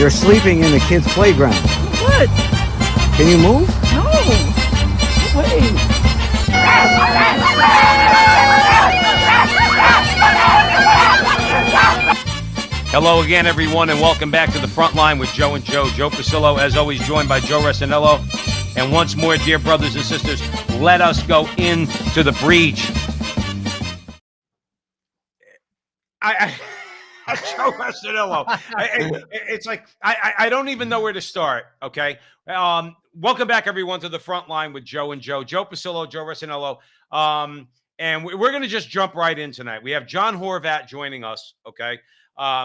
You're sleeping in the kids' playground. What? Can you move? No. Wait. Hello again, everyone, and welcome back to the Frontline with Joe and Joe. Joe Pasillo, as always, joined by Joe Resinello. And once more, dear brothers and sisters, let us go into the breach. Joe Resinello. It's like I don't even know where to start. Okay. Welcome back, everyone, to the Frontline with Joe and Joe. Joe Pasillo, Joe Resinello. And we're going to just jump right in tonight. We have John Horvat joining us. Okay.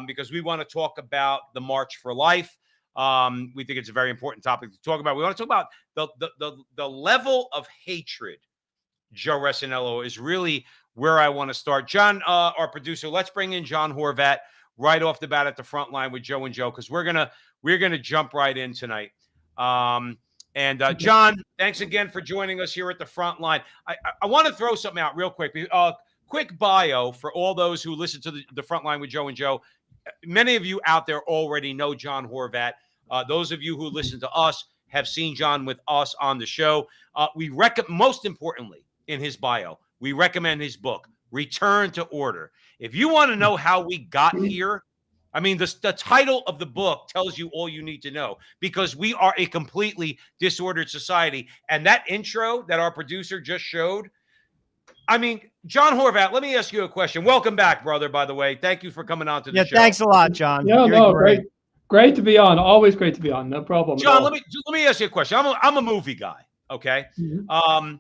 Because we want to talk about the March for Life. We think it's a very important topic to talk about. We want to talk about the level of hatred. Joe Resinello is really where I want to start. John, our producer, let's bring in John Horvat right off the bat at the front line with Joe and Joe, because we're gonna jump right in tonight. John, thanks again for joining us here at the front line. I want to throw something out real quick. Quick bio for all those who listen to the front line with Joe and Joe. Many of you out there already know John Horvat. Those of you who listen to us have seen John with us on the show. Most importantly, in his bio, we recommend his book, Return to Order. If you want to know how we got here, I mean, the title of the book tells you all you need to know, because we are a completely disordered society. And that intro that our producer just showed, I mean, John Horvat, let me ask you a question. Welcome back, brother, by the way. Thank you for coming on to the show. Yeah, thanks a lot, John. Yeah, great to be on. Always great to be on. No problem. John, let me ask you a question. I'm a movie guy, okay? Mm-hmm.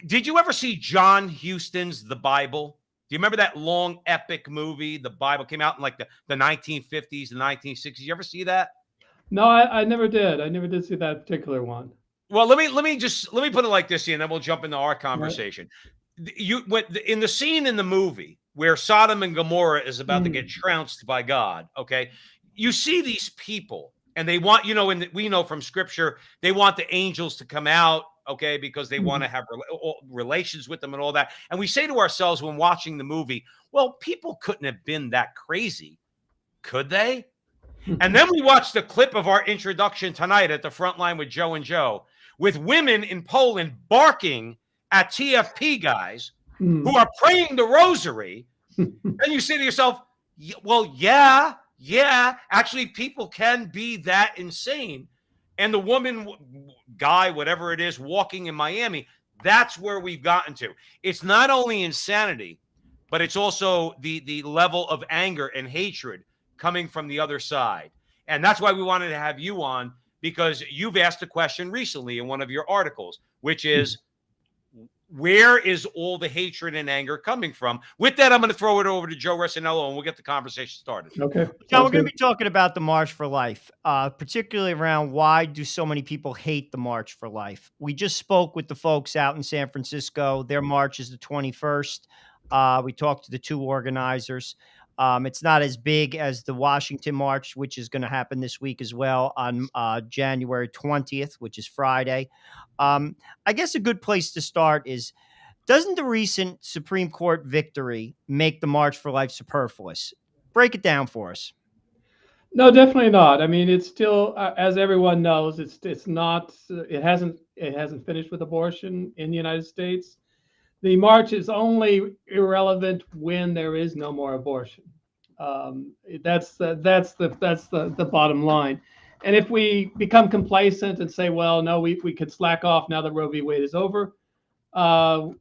Did you ever see John Huston's The Bible? Do you remember that long, epic movie? The Bible came out in like the 1950s, the 1960s. You ever see that? No, I never did. I never did see that particular one. Well, let me put it like this here, and then we'll jump into our conversation. Right. In the scene in the movie where Sodom and Gomorrah is about to get trounced by God, okay? You see these people, and they want, we know from Scripture, they want the angels to come out, okay, because they want to have relations with them and all that. And we say to ourselves when watching the movie, well, people couldn't have been that crazy, could they? And then we watch the clip of our introduction tonight at the front line with Joe and Joe, with women in Poland barking at TFP guys who are praying the rosary. And you say to yourself, well, yeah, actually people can be that insane. And the woman, guy, whatever it is, walking in Miami, that's where we've gotten to. It's not only insanity, but it's also the level of anger and hatred coming from the other side. And that's why we wanted to have you on, because you've asked a question recently in one of your articles, which is, where is all the hatred and anger coming from? With that, I'm going to throw it over to Joe Resinello, and we'll get the conversation started. Okay. Now, we're going to be talking about the March for Life, particularly around why do so many people hate the March for Life. We just spoke with the folks out in San Francisco. Their march is the 21st. We talked to the two organizers. It's not as big as the Washington March, which is going to happen this week as well on January 20th, which is Friday. I guess a good place to start is, doesn't the recent Supreme Court victory make the March for Life superfluous? Break it down for us. No, definitely not. I mean, it's still, as everyone knows, it's not. It hasn't finished with abortion in the United States. The march is only irrelevant when there is no more abortion. That's the bottom line. And if we become complacent and say, well, no, we could slack off now that Roe v. Wade is over,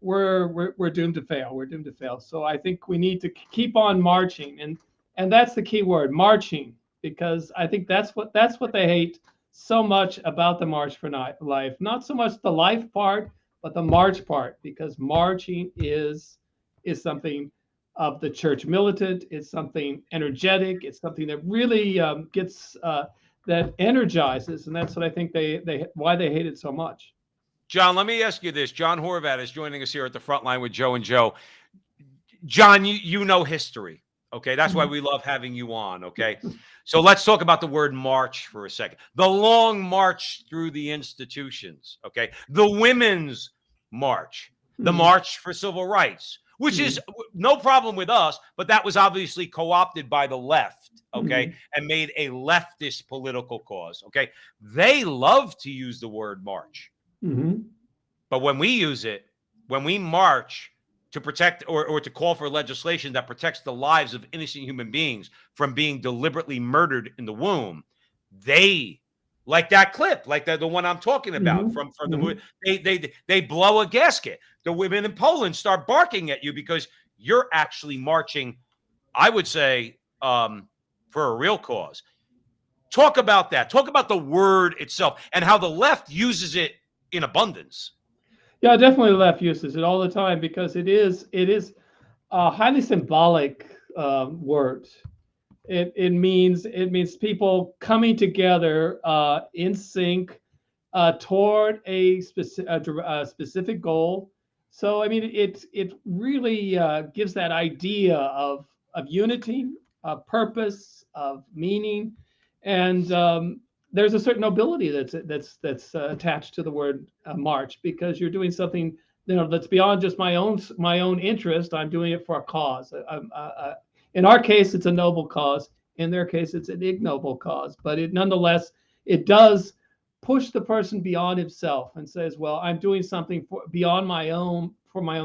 we're doomed to fail. We're doomed to fail. So I think we need to keep on marching, and that's the key word, marching, because I think that's what they hate so much about the March for Life. Not so much the life part, but the march part, because marching is something of the church militant. It's something energetic. It's something that really gets that energizes, and that's what I think why they hate it so much. John, let me ask you this. John Horvat is joining us here at the front line with Joe and Joe. John, you know history, okay? That's why we love having you on, okay? So let's talk about the word march for a second. The long march through the institutions, okay? The women's march, the march for civil rights. which is no problem with us, but that was obviously co-opted by the left, okay, and made a leftist political cause, okay? They love to use the word march. But when we use it, when we march to protect or to call for legislation that protects the lives of innocent human beings from being deliberately murdered in the womb, they, like that clip, like the one I'm talking about from the movie, they blow a gasket. The women in Poland start barking at you because you're actually marching, I would say, for a real cause. Talk about that. Talk about the word itself and how the left uses it in abundance. Yeah, definitely the left uses it all the time because it is a highly symbolic word. It means people coming together in sync toward a specific goal. So I mean, it really gives that idea of unity, of purpose, of meaning, and there's a certain nobility that's attached to the word march because you're doing something that's beyond just my own interest. I'm doing it for a cause. In our case, it's a noble cause. In their case, it's an ignoble cause. But nonetheless, it does push the person beyond himself and says, "Well, I'm doing something beyond my own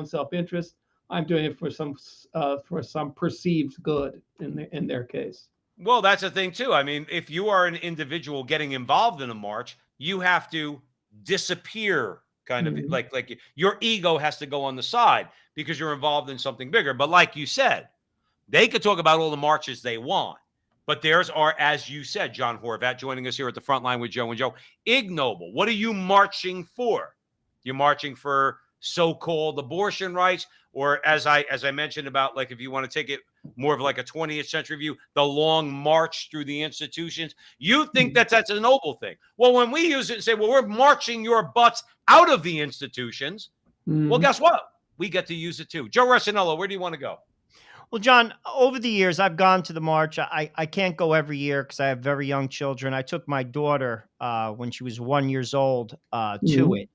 self-interest. I'm doing it for some perceived good." In their case. Well, that's the thing too. I mean, if you are an individual getting involved in a march, you have to disappear, kind of like your ego has to go on the side because you're involved in something bigger. But like you said, they could talk about all the marches they want, but theirs are, as you said, John Horvat joining us here at the front line with Joe and Joe, ignoble. What are you marching for? You're marching for so-called abortion rights, or as I mentioned about, like, if you want to take it more of like a 20th century view, the long march through the institutions. You think that's a noble thing. Well, when we use it and say, well, we're marching your butts out of the institutions, well, guess what? We get to use it too. Joe Resinello, where do you want to go? Well, John, over the years, I've gone to the march. I can't go every year because I have very young children. I took my daughter when she was 1 year old to it.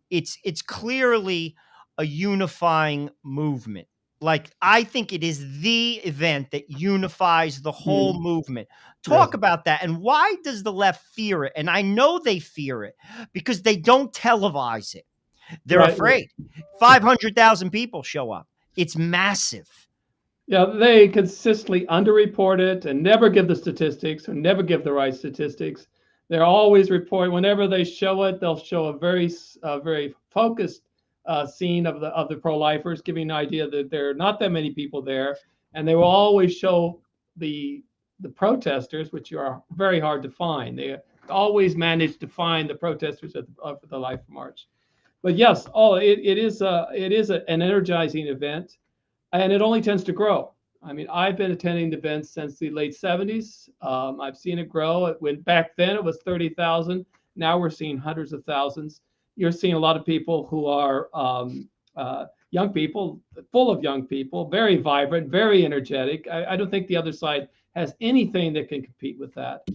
It's clearly a unifying movement. Like, I think it is the event that unifies the whole movement. Talk about that. And why does the left fear it? And I know they fear it because they don't televise it. They're afraid. 500,000 people show up. It's massive. Yeah, they consistently underreport it and never give the statistics or never give the right statistics. They're always reporting. Whenever they show it, they'll show a very focused scene of the pro-lifers, giving an idea that there are not that many people there, and they will always show the protesters, which are very hard to find. They always manage to find the protesters at the Life March. But yes, it is an energizing event. And it only tends to grow. I mean, I've been attending the events since the late 70s. I've seen it grow. Back then it was 30,000. Now we're seeing hundreds of thousands. You're seeing a lot of people who are young people, full of young people, very vibrant, very energetic. I don't think the other side has anything that can compete with that.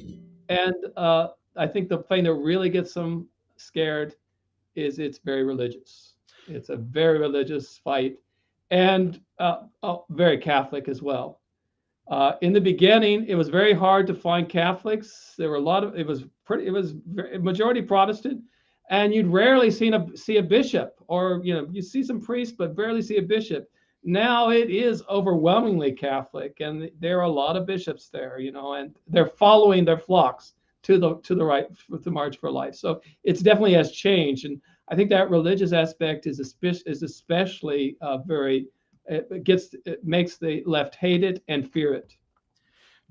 And I think the thing that really gets them scared is it's very religious. It's a very religious fight. And very Catholic as well. In the beginning, it was very hard to find Catholics. There were it was majority Protestant, and you'd rarely see a bishop, or you see some priests, but barely see a bishop. Now it is overwhelmingly Catholic, and there are a lot of bishops there, and they're following their flocks to the right with the March for Life. So it's definitely has changed, and I think that religious aspect is especially it makes the left hate it and fear it.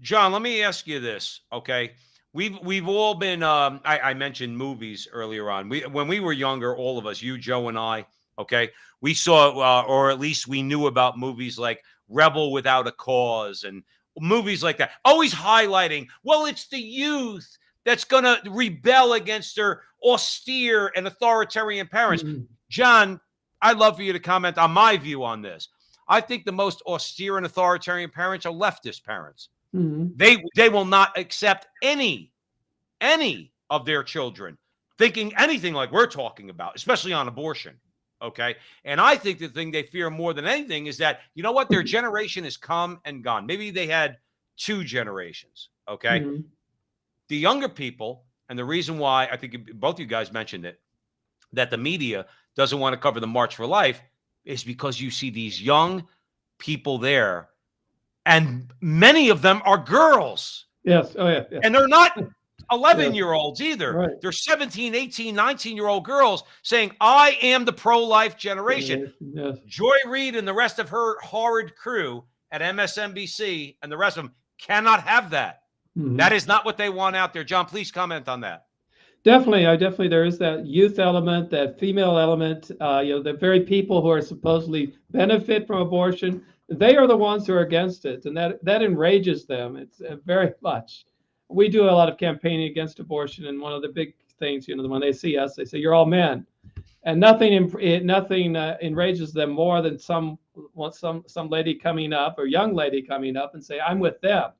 John, let me ask you this, okay? We've all been. I mentioned movies earlier on. When we were younger, all of us, you, Joe, and I, okay, we saw, or at least we knew about movies like Rebel Without a Cause and movies like that. Always highlighting, well, it's the youth that's going to rebel against their austere and authoritarian parents. John, I'd love for you to comment on my view on this. I think the most austere and authoritarian parents are leftist parents. They will not accept any of their children thinking anything like we're talking about, especially on abortion. Okay. And I think the thing they fear more than anything is that, you know what? Their generation has come and gone. Maybe they had 2 generations. Okay. Mhm. The younger people, and the reason why I think both you guys mentioned it, that the media doesn't want to cover the March for Life is because you see these young people there, and many of them are girls. Yes. Oh, yeah. Yeah. And they're not Yes. 11-year-olds either. Right. They're 17, 18, 19-year-old girls saying, I am the pro-life generation. Yes. Joy Reid and the rest of her horrid crew at MSNBC and the rest of them cannot have that. Mhm. That is not what they want out there. John, please comment on that. Definitely, there is that youth element, that female element. The very people who are supposedly benefit from abortion, they are the ones who are against it, and that enrages them. It's very much. We do a lot of campaigning against abortion, and one of the big things, when they see us, they say you're all men, and nothing enrages them more than some lady coming up or young lady coming up and say I'm with them.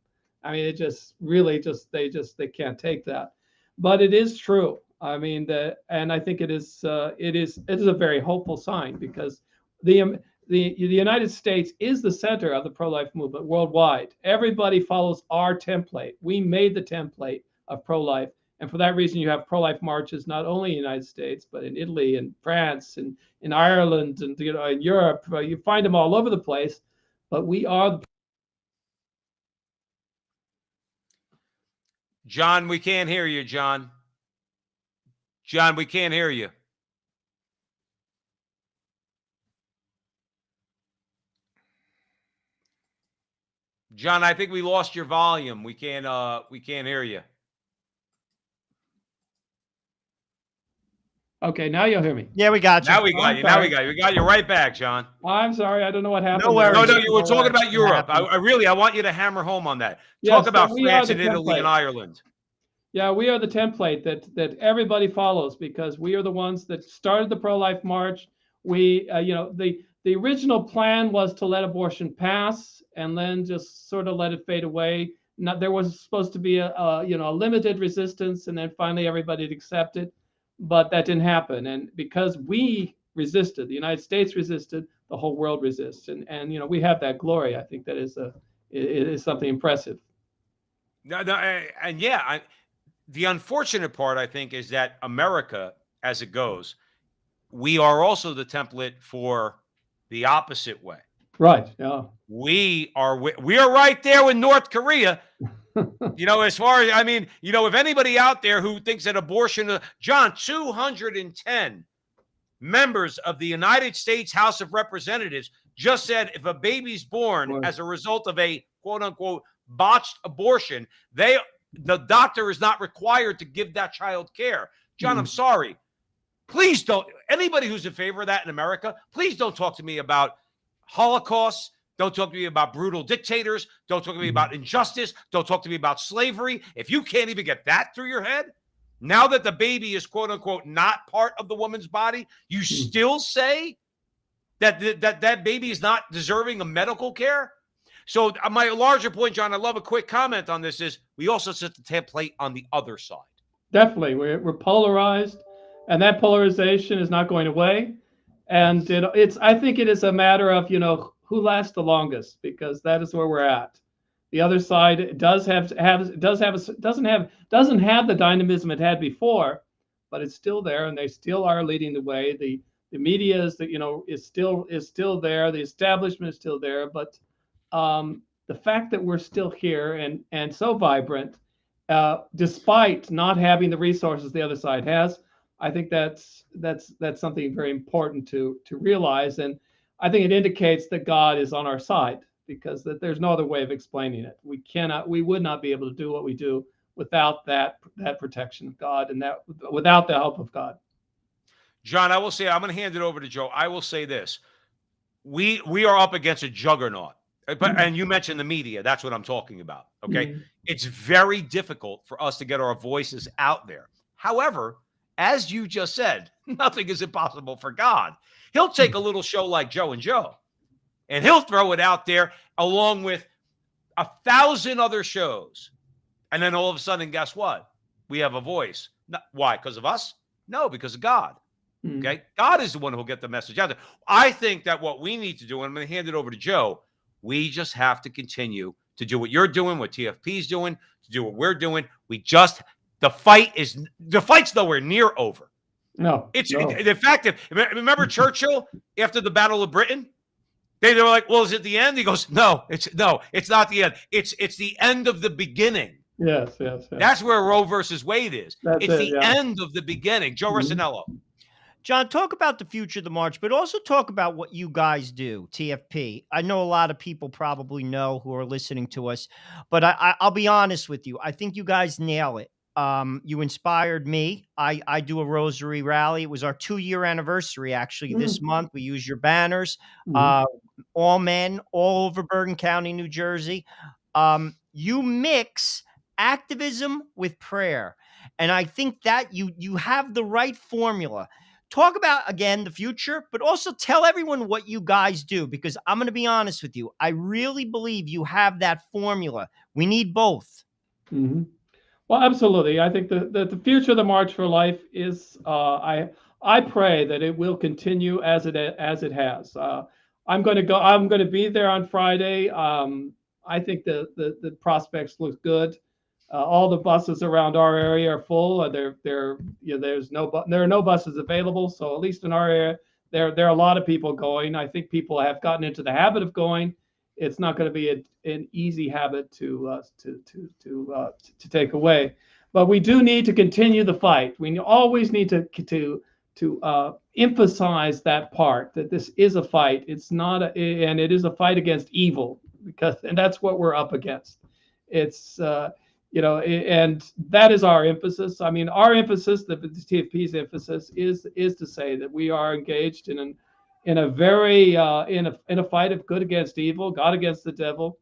I mean, it just really they can't take that. But it is true. I mean, and I think it is a very hopeful sign, because the United States is the center of the pro-life movement worldwide. Everybody follows our template. We made the template of pro-life, and for that reason, you have pro-life marches not only in the United States but in Italy and France and in Ireland and in Europe. You find them all over the place. But we are. John, we can't hear you, John. John, we can't hear you. John, I think we lost your volume. We can't hear you. Okay, now you'll hear me. Yeah, we got you. Now we got you. Now we got you. We got you right back, John. I'm sorry, I don't know what happened. No worries. No, you were talking about Europe. happened. I want you to hammer home on that. Yes, Talk about so we are France the and Italy template. and Ireland. Yeah, we are the template that everybody follows, because we are the ones that started the pro-life march. We, the original plan was to let abortion pass and then just sort of let it fade away. There was supposed to be a limited resistance, and then finally everybody accepted, but that didn't happen. And because we resisted, the United States resisted, the whole world resists, and we have that glory. I think that it is something impressive. The unfortunate part, I think, is that America, as it goes, we are also the template for the opposite way. Right. Yeah. We are right there with North Korea. As far as, if anybody out there who thinks that abortion, John, 210 members of the United States House of Representatives just said if a baby's born as a result of a quote unquote botched abortion, the doctor is not required to give that child care. John, I'm sorry. Please don't. Anybody who's in favor of that in America, please don't talk to me about Holocaust. Don't talk to me about brutal dictators. Don't talk to me about injustice. Don't talk to me about slavery. If you can't even get that through your head, now that the baby is quote unquote not part of the woman's body, you still say that baby is not deserving of medical care? So my larger point, John, I love a quick comment on this, is we also set the template on the other side. Definitely. We're polarized, and that polarization is not going away. And I think it is a matter of, who lasts the longest, because that is where we're at. The other side doesn't have the dynamism it had before, but it's still there, and they still are leading the way. The media is still there. The establishment is still there, but the fact that we're still here and so vibrant, despite not having the resources the other side has, I think that's something very important to realize. And I think it indicates that God is on our side, because there's no other way of explaining it. We would not be able to do what we do without that protection of God, and that without the help of God. John, I will say, I'm going to hand it over to Joe. I will say this. We are up against a juggernaut. And you mentioned the media. That's what I'm talking about. Okay. It's very difficult for us to get our voices out there. However, as you just said, nothing is impossible for God. He'll take a little show like Joe and Joe, and he'll throw it out there along with 1,000 other shows. And then all of a sudden, guess what? We have a voice. Why? Because of us? No, because of God. Okay. God is the one who'll get the message out there. I think that what we need to do, and I'm going to hand it over to Joe, we just have to continue to do what you're doing, what TFP's doing, to do what we're doing. The fight's nowhere near over. No, The fact that, remember Churchill after the Battle of Britain? They were like, well, is it the end? He goes, no, it's not the end. It's the end of the beginning. Yes. That's where Roe versus Wade is. That's it's it, the yeah. end of the beginning. Joe Rossinello. John, talk about the future of the march, but also talk about what you guys do, TFP. I know a lot of people probably know who are listening to us, but I'll be honest with you. I think you guys nail it. You inspired me. I do a rosary rally. It was our 2-year anniversary, actually, this month. We use your banners, all men, all over Bergen County, New Jersey. You mix activism with prayer. And I think that you have the right formula. Talk about, again, the future, but also tell everyone what you guys do, because I'm going to be honest with you. I really believe you have that formula. We need both. Well, absolutely. I think the future of the March for Life is, I pray that it will continue as it has. I'm going to be there on Friday. I think the prospects look good. All the buses around our area are full. There are no buses available. So at least in our area, there are a lot of people going. I think people have gotten into the habit of going. It's not going to be an easy habit to take away, but we do need to continue the fight. We always need to emphasize that part, that this is a fight. It's not and it is a fight against evil, and that's what we're up against. It's and that is our emphasis. I mean, our emphasis, the TFP's emphasis, is to say that we are engaged in a fight of good against evil, God against the devil.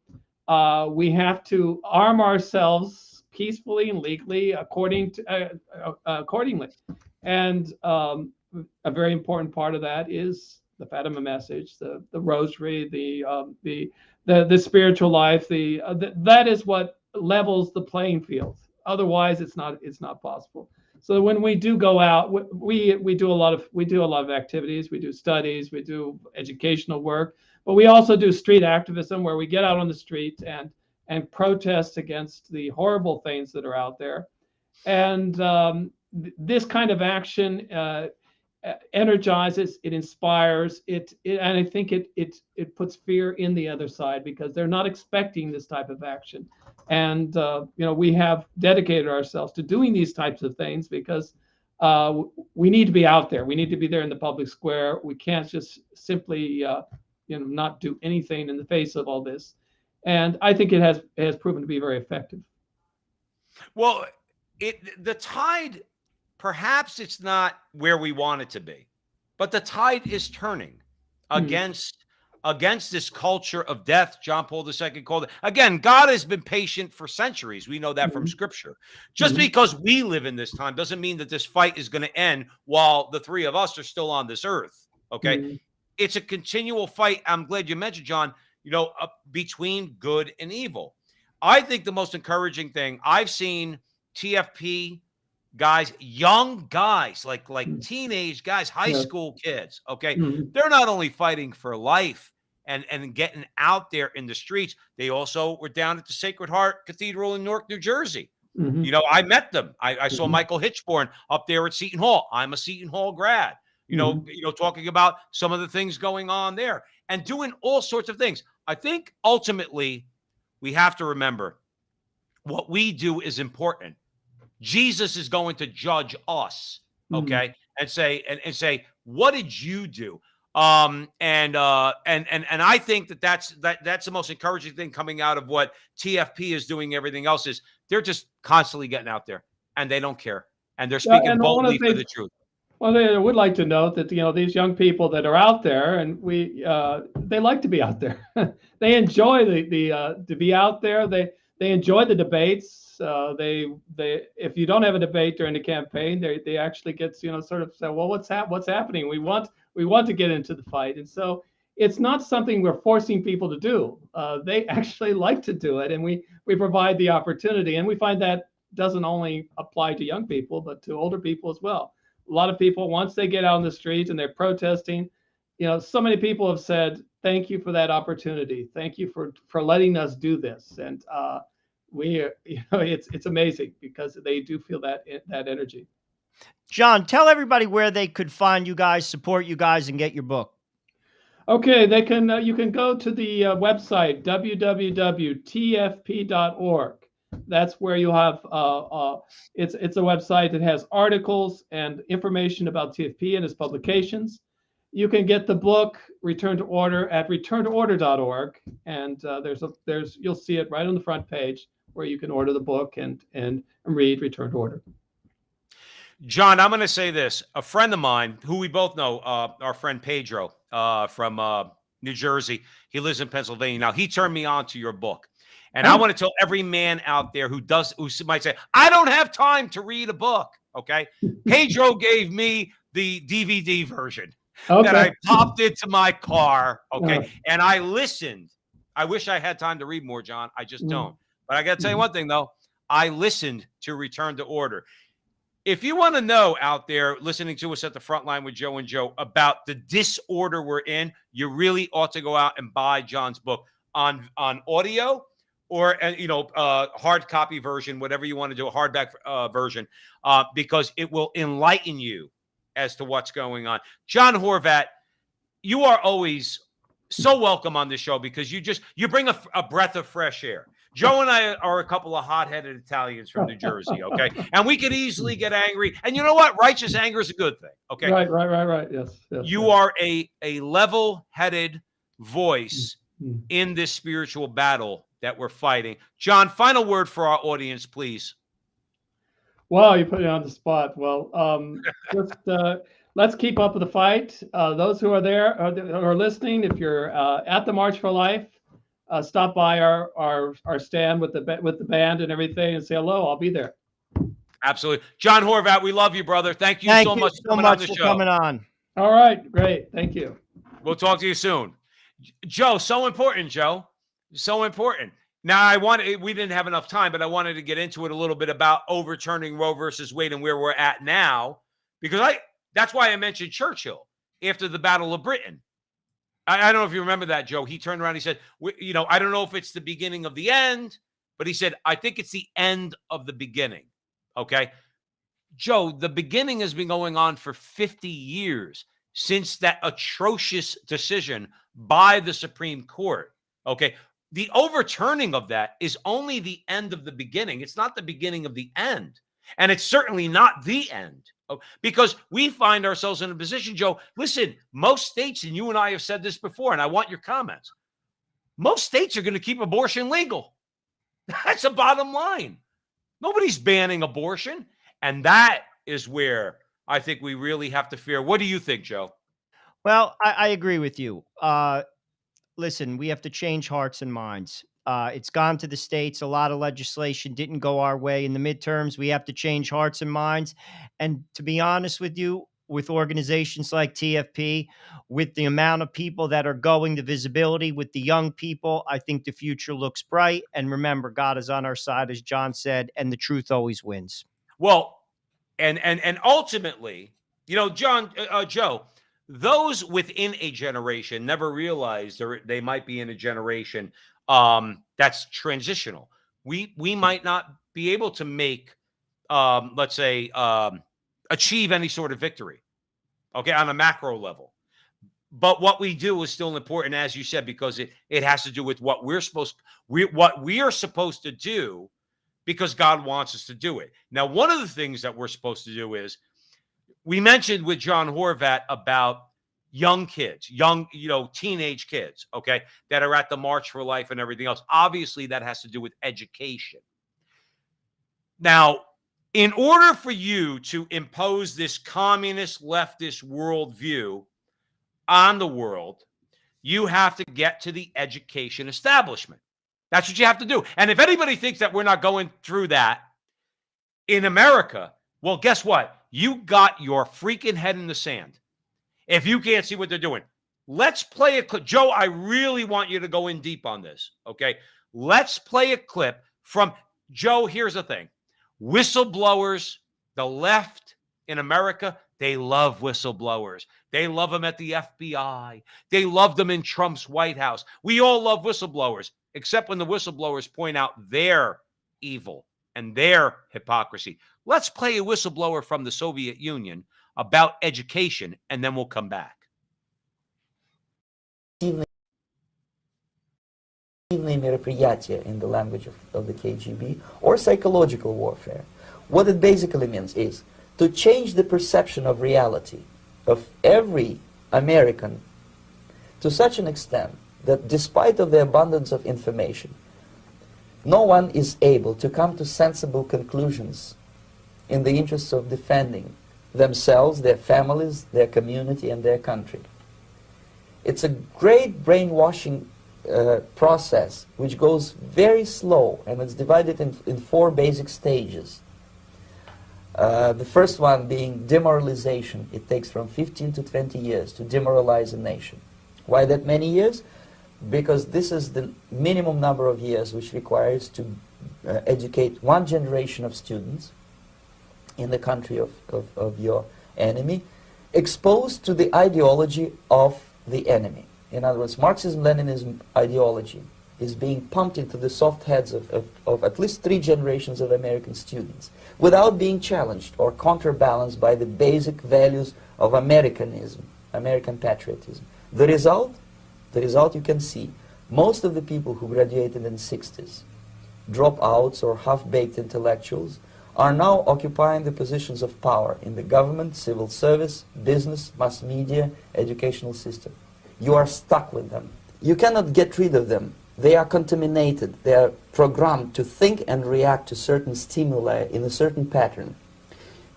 We have to arm ourselves peacefully and legally accordingly. And a very important part of that is the Fatima message, the rosary, the spiritual life. That is what levels the playing field. Otherwise, it's not possible. So when we do go out, we do a lot of activities. We do studies, we do educational work, but we also do street activism, where we get out on the street and protest against the horrible things that are out there. And this kind of action energizes, it inspires, and I think it puts fear in the other side, because they're not expecting this type of action. And we have dedicated ourselves to doing these types of things because we need to be out there. We need to be there in the public square. We can't just simply not do anything in the face of all this. And I think it has proven to be very effective. Well, the tide, perhaps it's not where we want it to be, but the tide is turning against this culture of death. John Paul II called it. Again, God has been patient for centuries. We know that from Scripture. Just because we live in this time doesn't mean that this fight is going to end while the three of us are still on this earth. Okay, it's a continual fight. I'm glad you mentioned, John, between good and evil. I think the most encouraging thing I've seen, TFP guys, young guys, like teenage guys, high school kids, okay? They're not only fighting for life and getting out there in the streets, they also were down at the Sacred Heart Cathedral in Newark, New Jersey. I met them. I saw Michael Hitchborn up there at Seton Hall. I'm a Seton Hall grad, talking about some of the things going on there and doing all sorts of things. I think ultimately we have to remember what we do is important. Jesus is going to judge us, okay, and say, what did you do? And I think that's the most encouraging thing coming out of what TFP is doing. Everything else is they're just constantly getting out there, and they don't care, and they're speaking boldly for the truth. Well, I would like to note that these young people that are out there, and they like to be out there. They enjoy to be out there. They enjoy the debates. If you don't have a debate during the campaign, they actually get sort of say, well, what's happening? We want to get into the fight, and so it's not something we're forcing people to do. They actually like to do it, and we provide the opportunity, and we find that doesn't only apply to young people, but to older people as well. a lot of people, once they get out on the street and they're protesting, so many people have said, thank you for that opportunity. Thank you for letting us do this. And it's amazing because they do feel that energy. John, tell everybody where they could find you guys, support you guys, and get your book. Okay, they can. You can go to the website www.tfp.org. That's where you have. It's a website that has articles and information about TFP and its publications. You can get the book Return to Order at returntoorder.org, and you'll see it right on the front page where you can order the book and read Return to Order. John, I'm going to say this. A friend of mine who we both know, our friend Pedro from New Jersey, he lives in Pennsylvania. Now, he turned me on to your book. And I want to tell every man out there who might say, I don't have time to read a book. Okay. Pedro gave me the DVD version that I popped into my car. Okay. And I listened. I wish I had time to read more, John. I just don't. But I got to tell you one thing, though. I listened to Return to Order. If you want to know out there listening to us at the Frontline with Joe and Joe about the disorder we're in, you really ought to go out and buy John's book on audio or hard copy version, whatever you want to do, a hardback version, because it will enlighten you as to what's going on. John Horvat, you are always so welcome on this show because you bring a breath of fresh air. Joe and I are a couple of hot-headed Italians from New Jersey, okay? And we could easily get angry. And you know what? Righteous anger is a good thing, okay? Right. Yes. You are a level-headed voice in this spiritual battle that we're fighting. John, final word for our audience, please. Wow, you put me on the spot. Well, let's keep up with the fight. Those who are there are listening, if you're at the March for Life, stop by our stand with the band and everything and say hello. I'll be there. Absolutely. John Horvat, we love you, brother. Thank you so much for coming on. All right. Great. Thank you. We'll talk to you soon. Joe, so important, Joe. So important. Now, we didn't have enough time, but I wanted to get into it a little bit about overturning Roe versus Wade and where we're at now, because that's why I mentioned Churchill after the Battle of Britain. I don't know if you remember that, Joe. He turned around, he said, I don't know if it's the beginning of the end, but he said, I think it's the end of the beginning. Okay. Joe, the beginning has been going on for 50 years since that atrocious decision by the Supreme Court. Okay. The overturning of that is only the end of the beginning. It's not the beginning of the end. And it's certainly not the end. Because we find ourselves in a position, Joe, listen, most states, and you and I have said this before, and I want your comments, most states are going to keep abortion legal. That's the bottom line. Nobody's banning abortion. And that is where I think we really have to fear. What do you think, Joe? Well, I agree with you. Listen, we have to change hearts and minds. It's gone to the states. A lot of legislation didn't go our way in the midterms. We have to change hearts and minds. And to be honest with you, with organizations like TFP, with the amount of people that are going, the visibility with the young people, I think the future looks bright. And remember, God is on our side, as John said, and the truth always wins. Well, and ultimately, Joe, those within a generation never realize they might be in a generation that's transitional. We might not be able to make, let's say, achieve any sort of victory, okay, on a macro level. But what we do is still important, as you said, because it has to do with what we are supposed to do, because God wants us to do it. Now, one of the things that we're supposed to do is, we mentioned with John Horvat about young kids, teenage kids, okay, that are at the March for Life and everything else. Obviously, that has to do with education. Now, in order for you to impose this communist leftist worldview on the world, you have to get to the education establishment. That's what you have to do. And if anybody thinks that we're not going through that in America, well, guess what? You got your freaking head in the sand. If you can't see what they're doing, let's play a clip. Joe, I really want you to go in deep on this, okay? Let's play a clip from Joe. Here's the thing. Whistleblowers, the left in America, They love whistleblowers. They love them at the FBI. They love them in Trump's White House. We all love whistleblowers, except when the whistleblowers point out their evil and their hypocrisy. Let's play a whistleblower from the Soviet Union about education, and then we'll come back. мероприятие in the language of the KGB, or psychological warfare. What it basically means is to change the perception of reality of every American to such an extent that despite of the abundance of information, no one is able to come to sensible conclusions in the interests of defending themselves, their families, their community, and their country. It's a great brainwashing process which goes very slow, and it's divided in 4 basic stages. The first one being demoralization. It takes from 15 to 20 years to demoralize a nation. Why that many years? Because this is the minimum number of years which requires to educate one generation of students in the country of your enemy, exposed to the ideology of the enemy. In other words, Marxism-Leninism ideology is being pumped into the soft heads of at least 3 generations of American students without being challenged or counterbalanced by the basic values of Americanism, American patriotism. The result you can see. Most of the people who graduated in the 60s, dropouts or half-baked intellectuals, are now occupying the positions of power in the government, civil service, business, mass media, educational system. You are stuck with them. You cannot get rid of them. They are contaminated. They are programmed to think and react to certain stimuli in a certain pattern.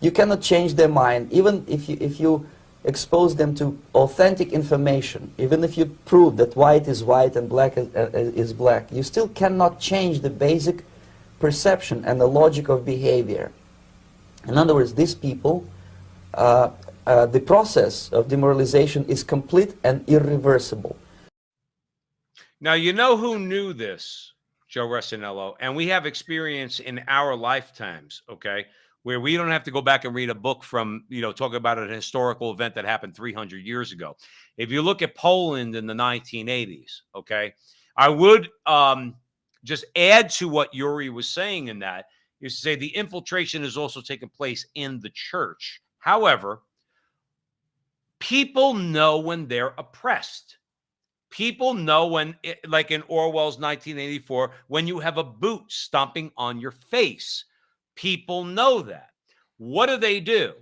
You cannot change their mind, even if you expose them to authentic information, even if you prove that white is white and black is black. You still cannot change the basic perception and the logic of behavior. In other words, these people, the process of demoralization is complete and irreversible. Now, you know who knew this, Joe Resinello, and we have experience in our lifetimes, okay, where we don't have to go back and read a book from, talk about an historical event that happened 300 years ago. If you look at Poland in the 1980s, okay, I would just add to what Yuri was saying in that, is to say the infiltration has also taken place in the church. However, people know when they're oppressed. People know when, like in Orwell's 1984, when you have a boot stomping on your face. People know that. What do?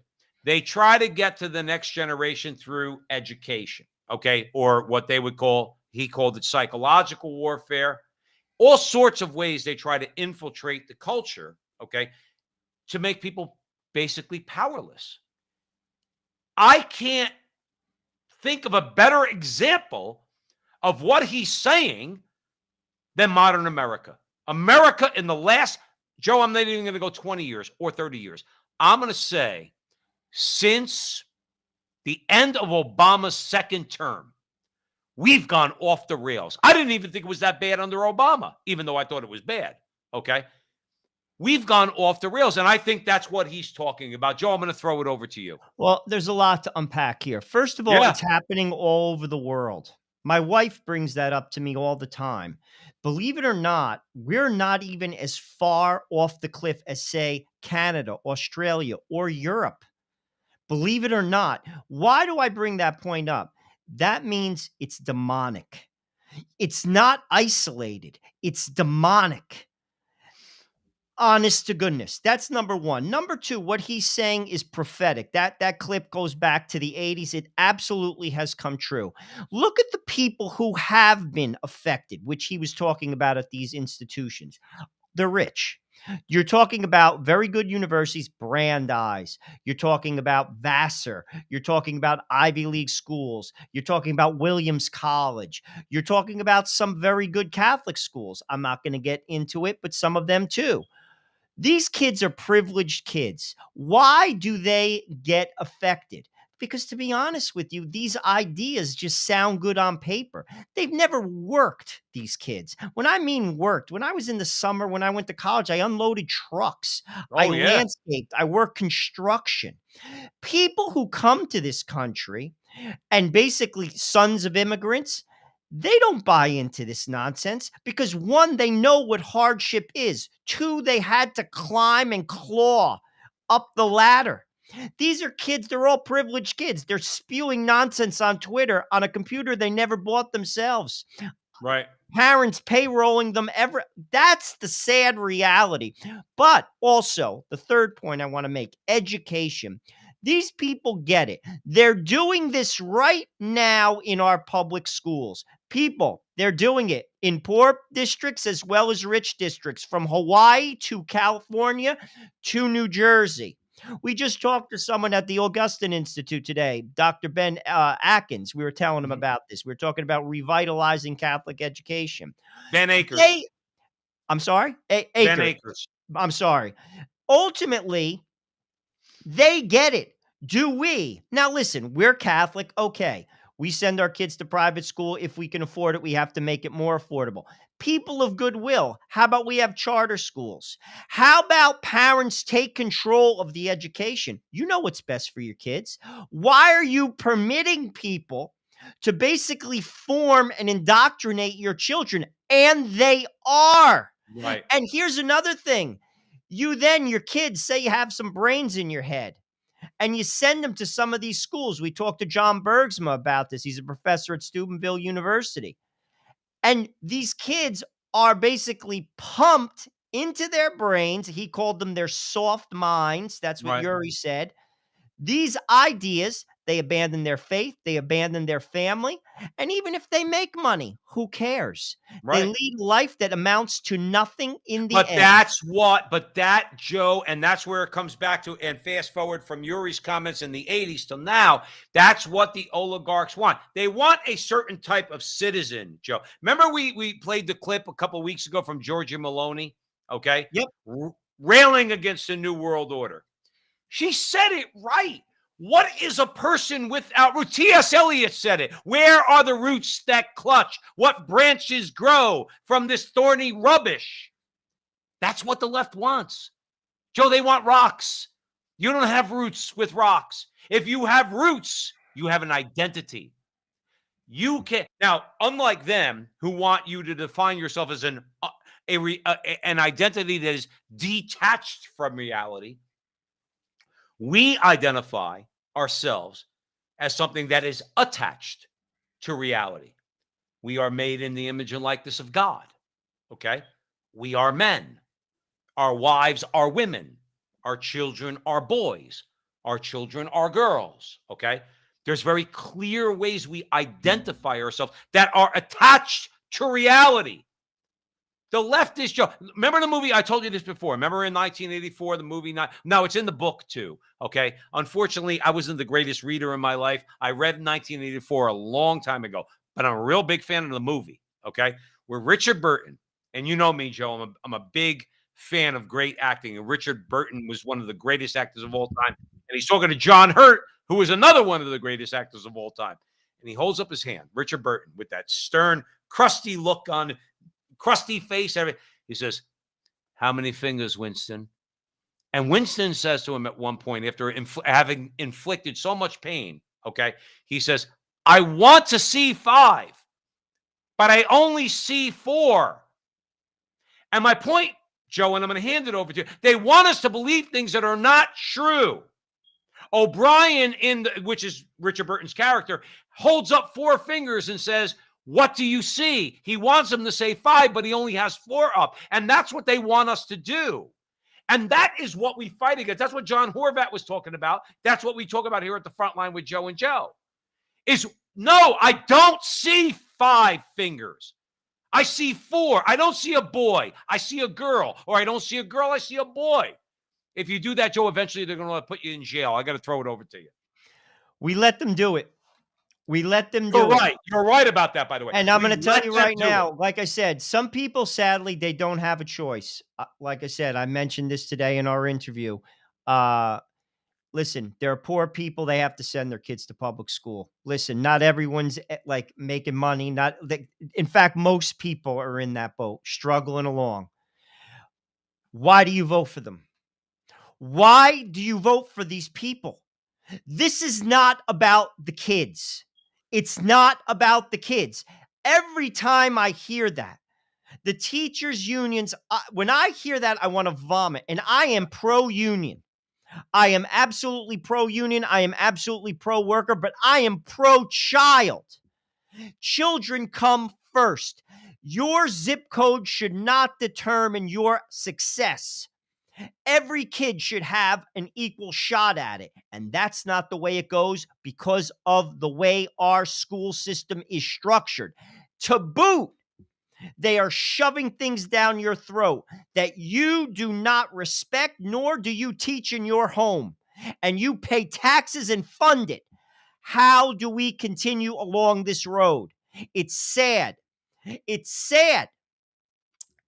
They try to get to the next generation through education, okay? Or what they would call, he called it psychological warfare. All sorts of ways they try to infiltrate the culture, okay, to make people basically powerless. I can't think of a better example of what he's saying than modern America. America in the last, Joe, I'm not even going to go 20 years or 30 years. I'm going to say since the end of Obama's second term, we've gone off the rails. I didn't even think it was that bad under Obama, even though I thought it was bad, okay? We've gone off the rails, and I think that's what he's talking about. Joe, I'm going to throw it over to you. Well, there's a lot to unpack here. First of all, it's happening all over the world. My wife brings that up to me all the time. Believe it or not, we're not even as far off the cliff as, say, Canada, Australia, or Europe. Believe it or not. Why do I bring that point up? That means it's demonic. It's not isolated. It's demonic. Honest to goodness. That's number one. Number two, what he's saying is prophetic. That clip goes back to the 80s. It absolutely has come true. Look at the people who have been affected, which he was talking about at these institutions. The rich. You're talking about very good universities, Brandeis. You're talking about Vassar. You're talking about Ivy League schools. You're talking about Williams College. You're talking about some very good Catholic schools. I'm not going to get into it, but some of them too. These kids are privileged kids. Why do they get affected? Because to be honest with you, these ideas just sound good on paper. They've never worked, these kids. When I mean worked, when I was in the summer, when I went to college, I unloaded trucks, I Oh yeah. landscaped, I worked construction. People who come to this country and basically sons of immigrants, they don't buy into this nonsense because one, they know what hardship is. Two, they had to climb and claw up the ladder. These are kids, they're all privileged kids. They're spewing nonsense on Twitter on a computer they never bought themselves. Right. Parents payrolling them ever. That's the sad reality. But also, the third point I want to make, education. These people get it. They're doing this right now in our public schools. People, they're doing it in poor districts as well as rich districts, from Hawaii to California to New Jersey. We just talked to someone at the Augustine Institute today, Dr. Ben Atkins. We were telling him Mhm. about this. We were talking about revitalizing Catholic education. Ben Akers. I'm sorry? Ben Aker. Akers. I'm sorry. Ultimately, they get it. Do we? Now, listen, we're Catholic. Okay. We send our kids to private school. If we can afford it, we have to make it more affordable. People of goodwill. How about we have charter schools? How about parents take control of the education? You know what's best for your kids. Why are you permitting people to basically form and indoctrinate your children? And they are. Right. And here's another thing. Your kids, say you have some brains in your head, and you send them to some of these schools. We talked to John Bergsma about this. He's a professor at Steubenville University. And these kids are basically pumped into their brains. He called them their soft minds. That's what Right. Yuri said. These ideas, they abandon their faith, they abandon their family, and even if they make money, who cares? They Right. lead a life that amounts to nothing in the But end. that, Joe, and that's where it comes back to, and fast forward from Yuri's comments in the 80s till now, that's what the oligarchs want. They want a certain type of citizen, Joe. Remember we played the clip a couple of weeks ago from Giorgia Maloney, okay? Yep. Railing against the New World Order. She said it right. What is a person without roots? T.S. Eliot said it. Where are the roots that clutch? What branches grow from this thorny rubbish? That's what the left wants. Joe, they want rocks. You don't have roots with rocks. If you have roots, you have an identity. You can now, unlike them, who want you to define yourself as an identity that is detached from reality. We identify ourselves as something that is attached to reality. We are made in the image and likeness of God. Okay? We are men. Our wives are women. Our children are boys. Our children are girls. Okay? There's very clear ways we identify ourselves that are attached to reality. The leftist Joe. Remember the movie? I told you this before. Remember in 1984, the movie? No, it's in the book too. Okay. Unfortunately, I wasn't the greatest reader in my life. I read 1984 a long time ago, but I'm a real big fan of the movie. Okay. Where Richard Burton, and you know me, Joe, I'm a big fan of great acting. And Richard Burton was one of the greatest actors of all time. And he's talking to John Hurt, who is another one of the greatest actors of all time. And he holds up his hand, Richard Burton, with that stern, crusty look on crusty face, everything. He says, "How many fingers, Winston?" And Winston says to him at one point, after having inflicted so much pain, okay, he says, "I want to see 5, but I only see 4. And my point, Joe, and I'm going to hand it over to you, they want us to believe things that are not true. O'Brien, which is Richard Burton's character, holds up 4 fingers and says, "What do you see?" He wants them to say 5, but he only has 4 up. And that's what they want us to do. And that is what we fight against. That's what John Horvat was talking about. That's what we talk about here at the front line with Joe and Joe. No, I don't see 5 fingers. I see 4. I don't see a boy. I see a girl. Or I don't see a girl. I see a boy. If you do that, Joe, eventually they're going to put you in jail. I got to throw it over to you. We let them do it. We let them do You're it. right. You're right about that, by the way. And I'm going to tell you right now, it. like I said, some people, sadly, they don't have a choice. Like I said, I mentioned this today in our interview. Listen, there are poor people. They have to send their kids to public school. Listen, not everyone's like making money. In fact, most people are in that boat, struggling along. Why do you vote for them? Why do you vote for these people? This is not about the kids. It's not about the kids. Every time I hear that, the teachers' unions, when I hear that, I want to vomit. And I am pro-union. I am absolutely pro-union. I am absolutely pro-worker, but I am pro-child. Children come first. Your zip code should not determine your success. Every kid should have an equal shot at it. And that's not the way it goes because of the way our school system is structured. To boot, they are shoving things down your throat that you do not respect, nor do you teach in your home. And you pay taxes and fund it. How do we continue along this road? It's sad. It's sad.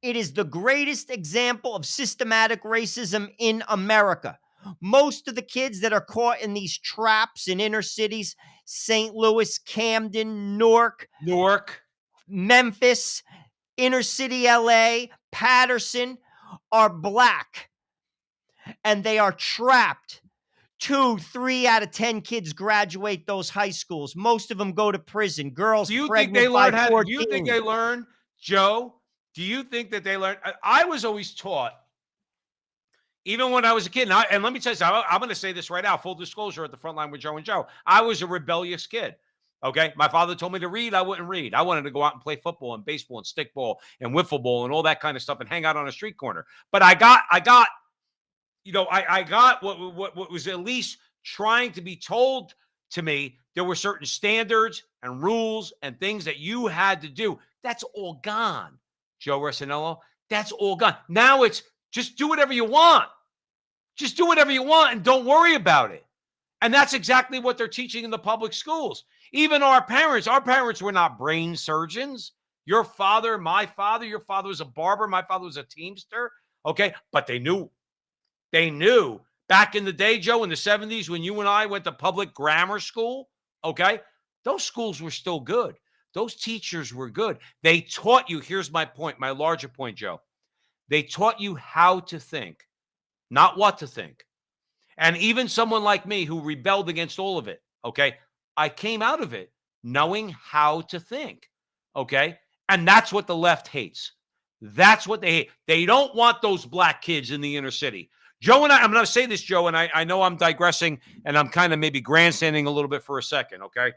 It is the greatest example of systematic racism in America. Most of the kids that are caught in these traps in inner cities, St. Louis, Camden, Newark, Memphis, inner city LA, Patterson, are black. And they are trapped. 2, 3 out of 10 kids graduate those high schools. Most of them go to prison. Girls Do you think pregnant they by learn 14. do you think they learn, Joe? Do you think that they learn? I was always taught, even when I was a kid, and let me tell you something, I'm going to say this right now, full disclosure at the front line with Joe and Joe. I was a rebellious kid. Okay. My father told me to read. I wouldn't read. I wanted to go out and play football and baseball and stickball and wiffle ball and all that kind of stuff and hang out on a street corner. But I got what was at least trying to be told to me. There were certain standards and rules and things that you had to do. That's all gone, Joe Rossinello. That's all gone. Now it's just do whatever you want. Just do whatever you want and don't worry about it. And that's exactly what they're teaching in the public schools. Even our parents were not brain surgeons. Your father, my father, your father was a barber. My father was a teamster. Okay. But they knew back in the day, Joe, in the 70s, when you and I went to public grammar school, okay, those schools were still good. Those teachers were good. They taught you, here's my point, my larger point, Joe. They taught you how to think, not what to think. And even someone like me who rebelled against all of it, okay, I came out of it knowing how to think, okay? And that's what the left hates. That's what they hate. They don't want those black kids in the inner city. Joe and I'm going to say this, Joe, and I know I'm digressing and I'm kind of maybe grandstanding a little bit for a second, okay?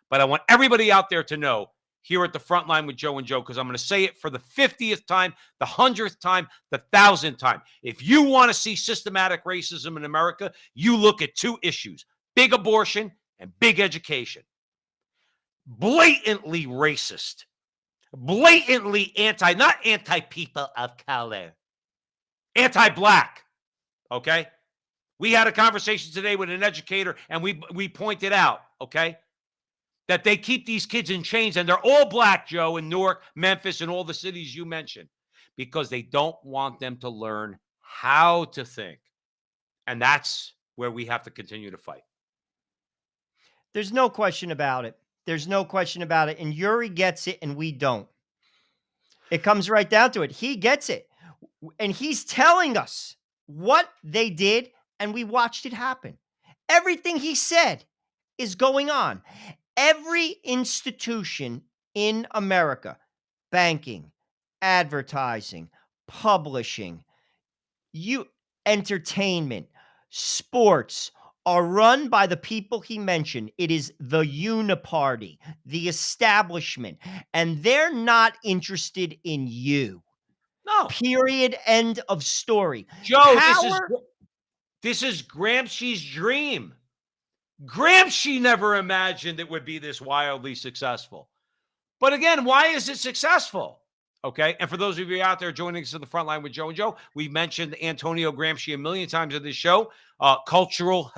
But I want everybody out there to know here at the front line with Joe and Joe, because I'm going to say it for the 50th time, the 100th time, the 1,000th time. If you want to see systematic racism in America, you look at 2 issues, big abortion and big education. Blatantly racist, blatantly not anti-people of color, anti-black, okay? We had a conversation today with an educator, and we pointed out, okay, that they keep these kids in chains, and they're all black, Joe, in Newark, Memphis, and all the cities you mentioned, because they don't want them to learn how to think. And that's where we have to continue to fight. There's no question about it. There's no question about it. And Yuri gets it, and we don't. It comes right down to it. He gets it. And he's telling us what they did, and we watched it happen. Everything he said is going on. Every institution in America, banking, advertising, publishing, entertainment, sports, are run by the people he mentioned. It is the uniparty, the establishment, and they're not interested in you. No. Period. End of story. Joe, this is Gramsci's dream. Gramsci never imagined it would be this wildly successful. But again, why is it successful? Okay. And for those of you out there joining us to the front line with Joe and Joe, we've mentioned Antonio Gramsci a million times in this show. Cultural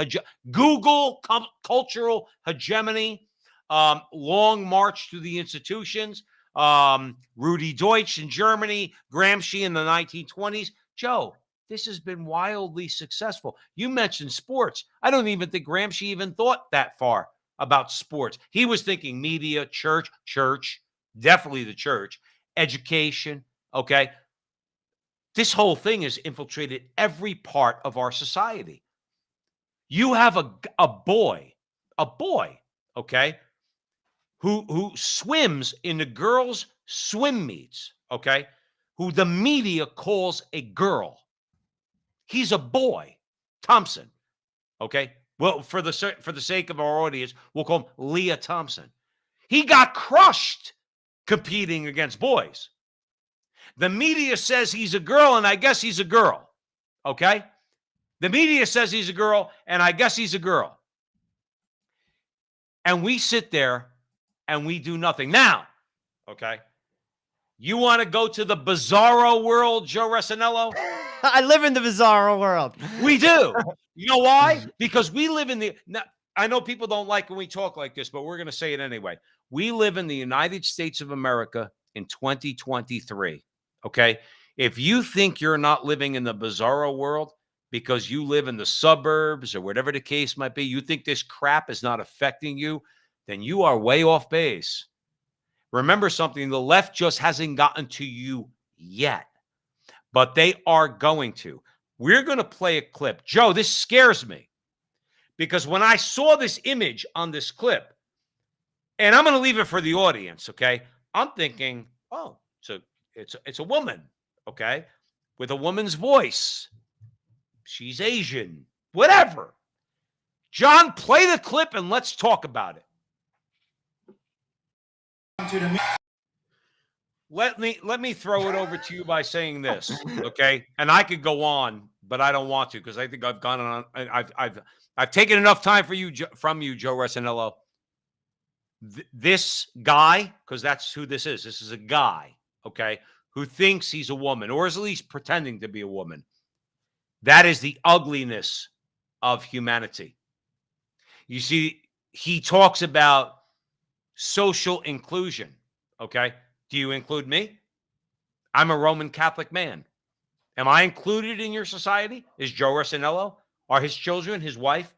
hegemony, long march through the institutions. Rudi Deutsch in Germany, Gramsci in the 1920s. Joe, this has been wildly successful. You mentioned sports. I don't even think Gramsci even thought that far about sports. He was thinking media, church, definitely the church, education. Okay. This whole thing has infiltrated every part of our society. You have a boy, okay, who swims in the girls' swim meets, okay, who the media calls a girl. He's a boy, Thompson, okay? Well, for the sake of our audience, we'll call him Leah Thompson. He got crushed competing against boys. The media says he's a girl, and I guess he's a girl, okay? The media says he's a girl, and I guess he's a girl. And we sit there and we do nothing. Now, okay, you want to go to the bizarro world, Joe Resinello? I live in the bizarro world. We do. You know why? Because we live in the. Now, I know people don't like when we talk like this, but we're going to say it anyway. We live in the United States of America in 2023. Okay. If you think you're not living in the bizarro world because you live in the suburbs or whatever the case might be, you think this crap is not affecting you, then you are way off base. Remember something, the left just hasn't gotten to you yet, but they are going to. We're going to play a clip. Joe, this scares me because when I saw this image on this clip, and I'm going to leave it for the audience, okay? I'm thinking, oh, it's a woman, okay, with a woman's voice. She's Asian, whatever. John, play the clip and let's talk about it. Let me throw it over to you by saying this, okay? And I could go on, but I don't want to because I think I've gone on. I've taken enough time from you, Joe Resinello. This guy, because that's who this is. This is a guy, okay, who thinks he's a woman, or is at least pretending to be a woman. That is the ugliness of humanity. You see, he talks about social inclusion, okay? Do you include me? I'm a Roman Catholic man. Am I included in your society? Is Joe Resinello? Are his children, his wife?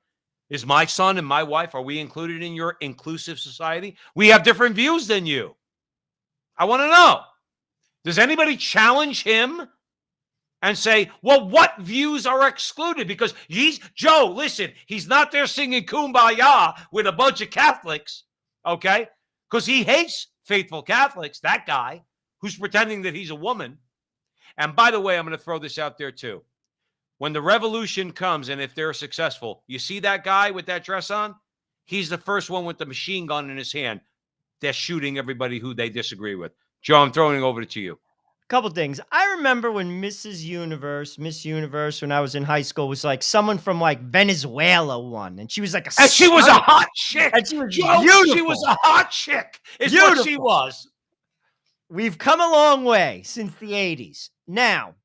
Is my son and my wife, are we included in your inclusive society? We have different views than you. I want to know. Does anybody challenge him and say, well, what views are excluded? Because Joe, listen, he's not there singing Kumbaya with a bunch of Catholics, okay? Because he hates faithful Catholics, that guy who's pretending that he's a woman. And by the way, I'm going to throw this out there too. When the revolution comes, and if they're successful, you see that guy with that dress on? He's the first one with the machine gun in his hand. They're shooting everybody who they disagree with. Joe, I'm throwing it over to you. Couple things. I remember when Miss Universe, when I was in high school, was like someone from like Venezuela won, and she was like and she was a hot chick. And she was Joe, beautiful. she was a hot chick. Is Beautiful. what she was. We've come a long way since the 80s. Now,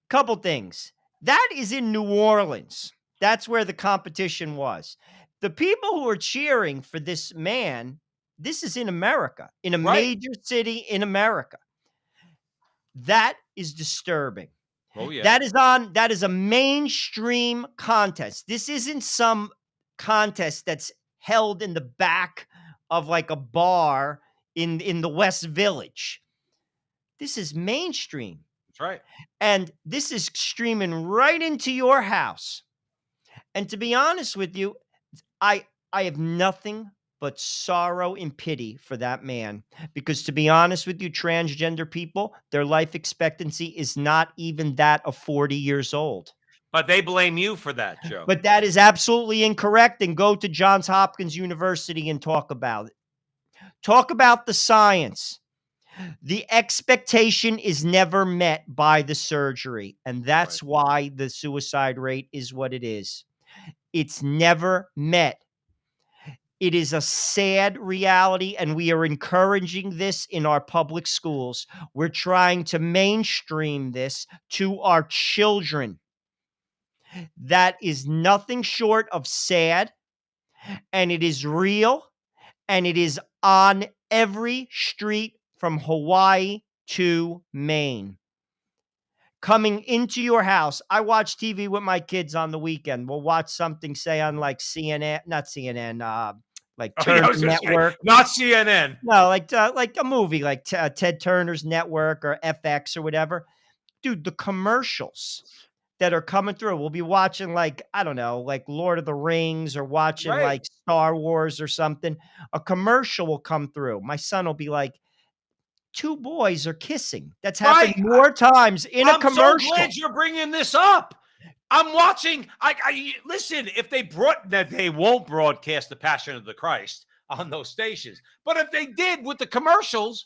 couple things. That is in New Orleans. That's where the competition was. The people who are cheering for this man, this is in America, in a major city in America. That is disturbing. Oh, yeah. That is a mainstream contest. This isn't some contest that's held in the back of like a bar in the West Village. This is mainstream. That's right. And this is streaming right into your house. And to be honest with you, I have nothing but sorrow and pity for that man. Because to be honest with you, transgender people, their life expectancy is not even that of 40 years old. But they blame you for that, Joe. But that is absolutely incorrect. And go to Johns Hopkins University and talk about it. Talk about the science. The expectation is never met by the surgery. And that's why the suicide rate is what it is. It's never met. It is a sad reality, and we are encouraging this in our public schools. We're trying to mainstream this to our children. That is nothing short of sad, and it is real, and it is on every street from Hawaii to Maine. coming into your house. I watch TV with my kids on the weekend. We'll watch something, say, on like CNN, not CNN, like Oh, yeah, I Turner was gonna say, Network. not CNN. No, like a movie, like Ted Turner's Network or FX or whatever. Dude, the commercials that are coming through. We'll be watching like, I don't know, like Lord of the Rings or watching Right. like Star Wars or something. A commercial will come through. My son will be like, two boys are kissing. That's happened Right. more times in a I'm so commercial. glad you're bringing this up. I'm watching. I listen. If they brought that, they won't broadcast the Passion of the Christ on those stations. But if they did with the commercials,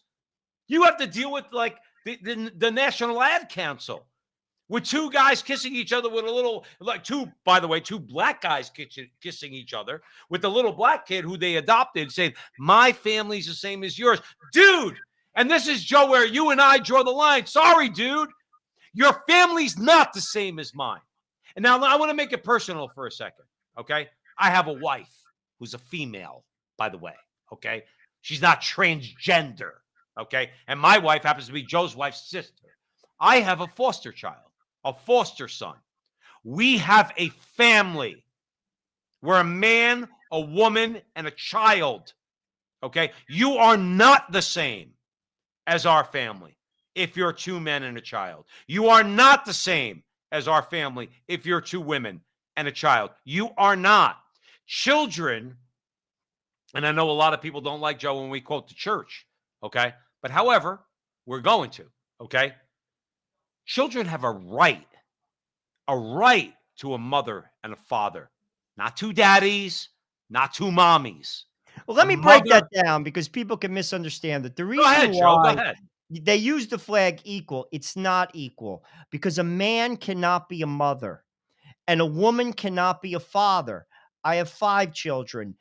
you have to deal with like the National Ad Council with two guys kissing each other with a little, like two, by the way, two black guys kissing each other with the little black kid who they adopted, saying, my family's the same as yours. Dude, and this is, Joe, where you and I draw the line. Sorry, dude. Your family's not the same as mine. And now I want to make it personal for a second, okay? I have a wife who's a female, by the way, okay? She's not transgender, okay? And my wife happens to be Joe's wife's sister. I have a foster child, a foster son. We have a family. We're a man, a woman, and a child, okay? You are not the same as our family if you're two men and a child. You are not the same as our family if you're two women and a child. You are not. Children, and I know a lot of people don't like Joe when we quote the church, okay? But however, we're going to, okay? Children have a right to a mother and a father, not two daddies, not two mommies. Well, let A me break mother- that down because people can misunderstand that. The Go reason ahead, Joe. Go why ahead. they use the flag equal, it's not equal because a man cannot be a mother and a woman cannot be a father. I have 5 children.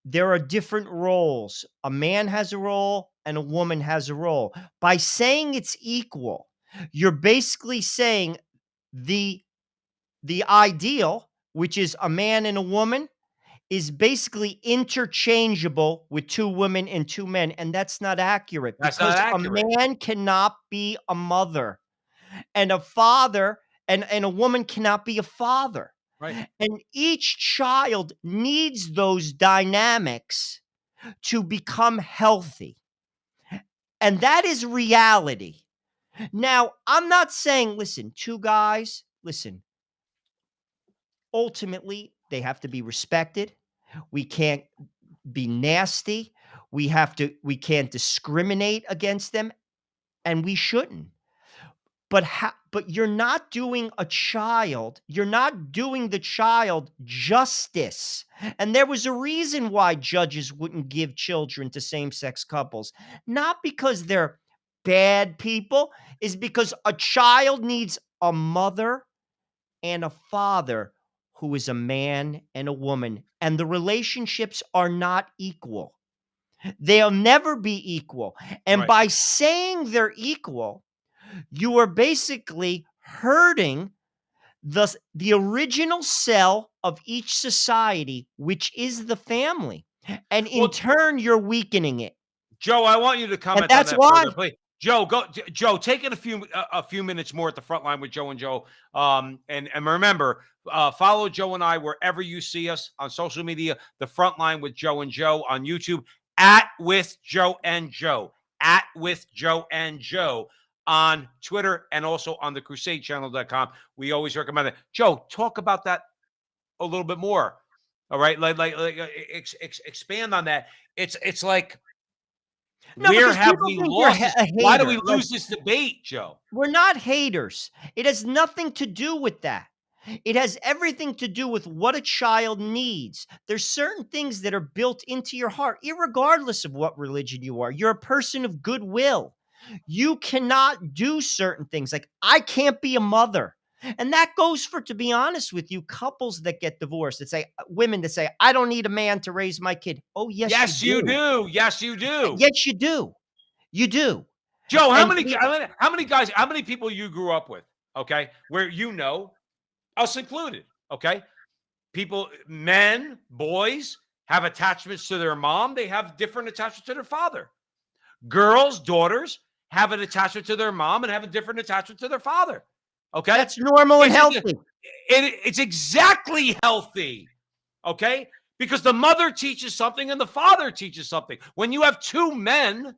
There are different roles. A man has a role and a woman has a role. By saying it's equal, you're basically saying the ideal, which is a man and a woman, is basically interchangeable with 2 women and 2 men, and that's not accurate That's not because accurate. a man cannot be a mother, and a father and a woman cannot be a father. Right. And each child needs those dynamics to become healthy. And that is reality. Now, I'm not saying, listen, 2 guys, listen, ultimately, they have to be respected. We can't be nasty. We can't discriminate against them, and we shouldn't. But you're not doing the child justice. And there was a reason why judges wouldn't give children to same-sex couples. Not because they're bad people, is because a child needs a mother and a father who is a man and a woman, and the relationships are not equal. They'll never be equal. And Right. by saying they're equal, you are basically hurting the original cell of each society, which is the family. And in Well- turn, you're weakening it. Joe, I want you to comment that's on that why- further, please. Joe, Joe, take it a few minutes more at the front line with Joe and Joe. And remember, follow Joe and I wherever you see us on social media. The front line with Joe and Joe on YouTube, @with Joe and Joe, @with Joe and Joe on Twitter, and also on the CrusadeChannel.com. We always recommend it. Joe, talk about that a little bit more. All right, expand on that. It's like, No, where because have people we think you're lost this? a Why do we hater. lose this debate, Joe? We're not haters. It has nothing to do with that. It has everything to do with what a child needs. There's certain things that are built into your heart, irregardless of what religion you are. You're a person of goodwill. You cannot do certain things. Like, I can't be a mother. And that goes for, to be honest with you, couples that get divorced, that say, women that say, I don't need a man to raise my kid. Oh, yes, Yes, you do. Yes, you do. Yes, you do. You do. Joe, how And many guys, how many people you grew up with, okay, where us included, okay? People, men, boys have attachments to their mom. They have different attachments to their father. Girls, daughters have an attachment to their mom and have a different attachment to their father. Okay, That's normal and It's- healthy. it's exactly healthy. Okay, because the mother teaches something and the father teaches something. When you have two men,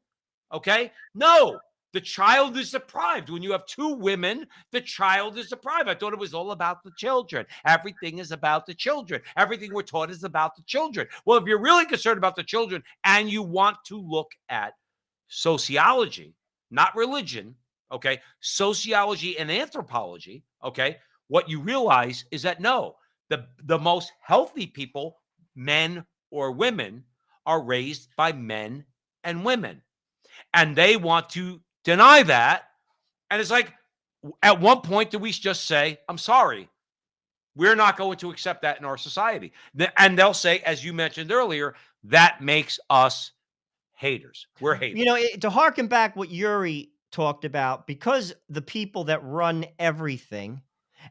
okay, no, the child is deprived. When you have two women, the child is deprived. I thought it was all about the children. Everything is about the children. Everything we're taught is about the children. Well, if you're really concerned about the children and you want to look at sociology, not religion, okay, sociology and anthropology, okay, what you realize is that no, the most healthy people, men or women, are raised by men and women. And they want to deny that. And it's like, at one point, do we just say, I'm sorry, we're not going to accept that in our society? And they'll say, as you mentioned earlier, that makes us haters. We're haters. You know, to harken back what Yuri talked about, because the people that run everything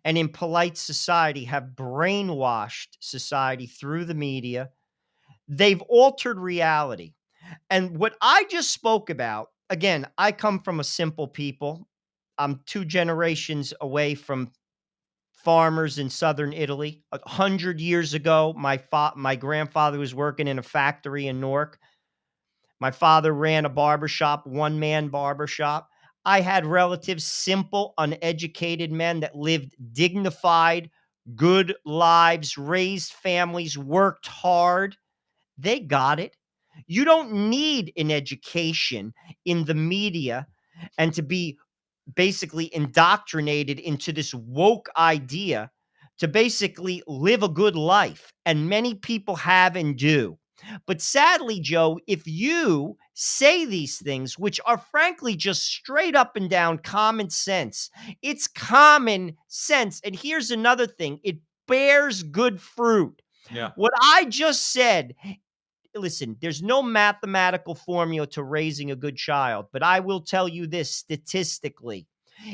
and in polite society have brainwashed society through the media, they've altered reality. And what I just spoke about, again, I come from a simple people. I'm 2 generations away from farmers in southern Italy. 100 years ago, my grandfather was working in a factory in Newark. My father ran a barbershop, one-man barbershop. I had relatives, simple, uneducated men that lived dignified, good lives, raised families, worked hard. They got it. You don't need an education in the media and to be basically indoctrinated into this woke idea to basically live a good life. And many people have and do. But sadly, Joe, if you say these things, which are frankly just straight up and down common sense, it's common sense. And here's another thing, it bears good fruit. Yeah. What I just said, listen, there's no mathematical formula to raising a good child, but I will tell you this statistically.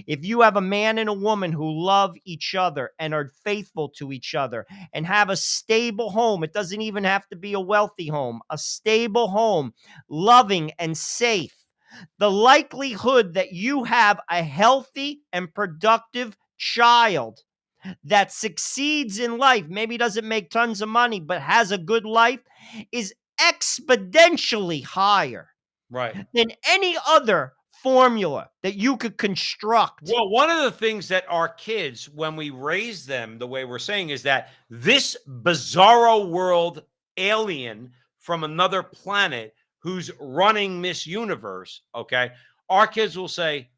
If you have a man and a woman who love each other and are faithful to each other and have a stable home, it doesn't even have to be a wealthy home, a stable home, loving and safe, the likelihood that you have a healthy and productive child that succeeds in life, maybe doesn't make tons of money, but has a good life, is exponentially higher Right. than any other formula that you could construct. Well, one of the things that our kids, when we raise them the way we're saying, is that this bizarro world alien from another planet who's running Miss Universe, okay, our kids will say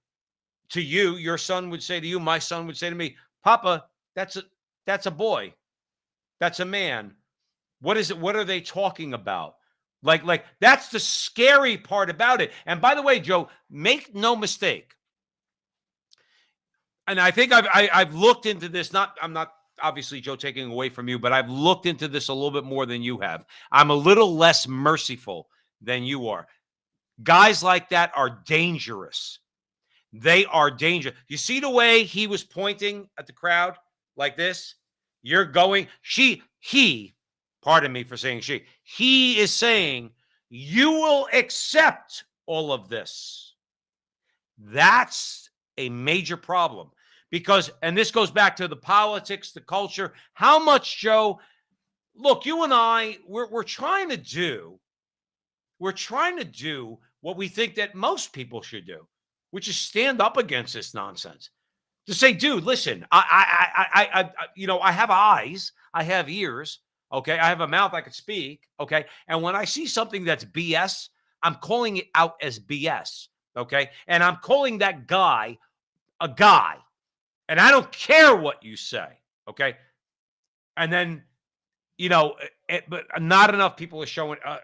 to you, your son would say to you, my son would say to me, Papa, that's a boy. That's a man. What is it? What are they talking about? Like that's the scary part about it. And by the way, Joe, make no mistake. And I think I've looked into this. I'm not obviously, Joe, taking away from you, but I've looked into this a little bit more than you have. I'm a little less merciful than you are. Guys like that are dangerous. They are dangerous. You see the way he was pointing at the crowd like this? You're going, he, pardon me for saying he is saying, you will accept all of this. That's a major problem because, and this goes back to the politics, the culture, how much, Joe, look, you and I, we're trying to do what we think that most people should do, which is stand up against this nonsense. To say, dude, listen, I have eyes, I have ears, okay, I have a mouth, I can speak, okay, and when I see something that's BS, I'm calling it out as BS, okay, and I'm calling that guy a guy, and I don't care what you say, okay, and then, but not enough people